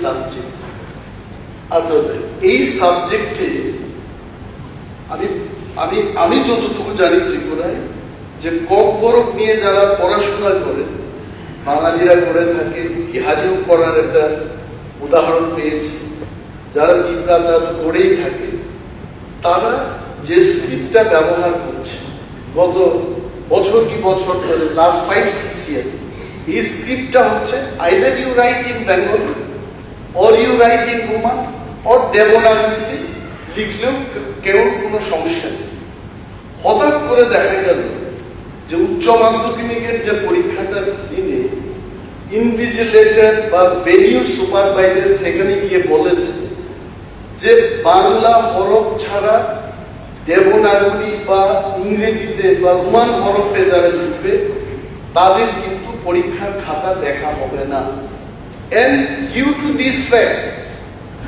Subject. এই সাবজেক্টে আমি যতটুকু জানি ত্রিপুরায় যে কক বরফ নিয়ে যারা পড়াশোনা করে, বাঙালিরা করে থাকে, বিহারিও করার একটা উদাহরণ পেয়েছি, যারা ত্রিপুরা তারা করেই থাকে, তারা যে স্ক্রিপ্টটা ব্যবহার করছে গত বছর কি বছর ধরে, লাস্ট 5-6 ইয়ার্স, এই স্ক্রিপ্টটা হচ্ছে either you write in Bengal or you write in Roman or দেবনাগরীতে লিখলেও কেউ কোনো সমস্যা নেই। হঠাৎ করে দেখা গেল যে উচ্চ মাধ্যমিকের যে পরীক্ষাটার দিনে ইনভিজিলেটর বা ভেনিউ সুপারভাইজার সেখানে গিয়ে বলেছে যে বাংলা হরফ ছাড়া দেবনাগরী বা ইংরেজিতে বা রোমান হরফে যারা লিখবে তাদের কিন্তু পরীক্ষার খাতা দেখা হবে না। And due to this fact,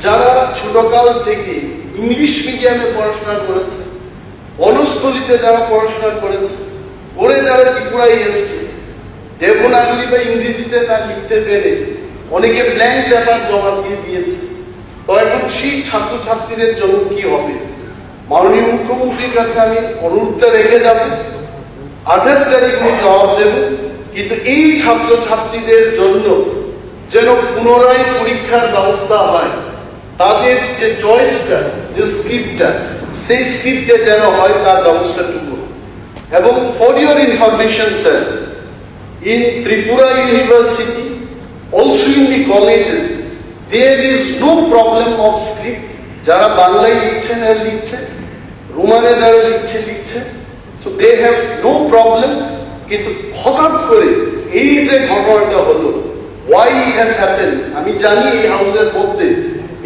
যারা ছোটকাল থেকে ইংলিশ মিডিয়ামে পড়াশোনা করেছে, বনস্থলীতে যারা পড়াশোনা করেছে, করে যারা ত্রিপুরায় এসছে, দেবনাগরী বা ইংরেজিতে না লিখতে পেরে অনেকে ব্ল্যাঙ্ক পেপার জমা দিয়ে দিয়েছে। তো এখন সেই ছাত্রছাত্রীদের জন্য কি হবে? মাননীয় মুখ্যমন্ত্রীর কাছে আমি অনুরোধটা রেখে যাব, 28 তারিখ উনি জবাব দেবেন, কিন্তু এই ছাত্রছাত্রীদের জন্য যেন পুনরায় পরীক্ষার ব্যবস্থা হয়, তাদের যে চয়েসটা, যে স্ক্রিপ্টটা, সেই স্ক্রিপ্টে যেন হয় তার ব্যবস্থাটুকু। এবং for your information sir, in Tripura University, also in the colleges, there is no problem of script. যারা বাংলায় লিখছেন আর লিখছে, রোমানে যারা লিখছে, so they have no problem. কিন্তু হঠাৎ করে এই যে ঘটনাটা হলো, why it has happened, আমি জানি এই হাউসের মধ্যে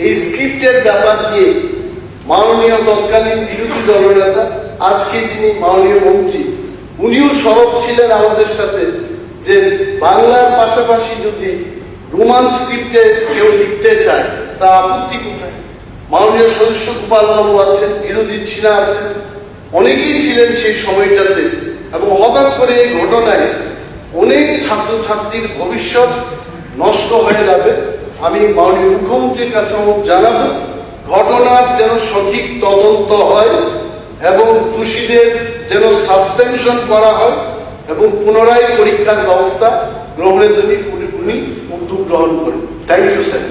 এই স্ক্রিপ্টের ব্যাপার নিয়ে মাননীয় তৎকালীন বিরোধী দলনেতা, আজকে যিনি মাননীয় মন্ত্রী, উনিও সরব ছিলেন আমাদের সাথে যে বাংলার পাশাপাশি যদি রোমান স্ক্রিপ্টে কেউ লিখতে চায় তা আপত্তি কোথায়। মাননীয় সদস্য গোপাল বাবু আছেন, বিরোধী ছিনা আছেন, অনেকেই ছিলেন সেই সময়টাতে। এবং হঠাৎ করে এই ঘটনায় অনেক ছাত্রছাত্রীর ভবিষ্যৎ নষ্ট হয়ে যাবে। আমি মাননীয় মুখ্যমন্ত্রীর কাছে জানাবো, ঘটনার যেন সঠিক তদন্ত হয় এবং দোষীদের যেন সাসপেনশন করা হয় এবং পুনরায় পরীক্ষার ব্যবস্থা গ্রহণের জন্য উনি উদ্যোগ গ্রহণ করেন। Thank you sir.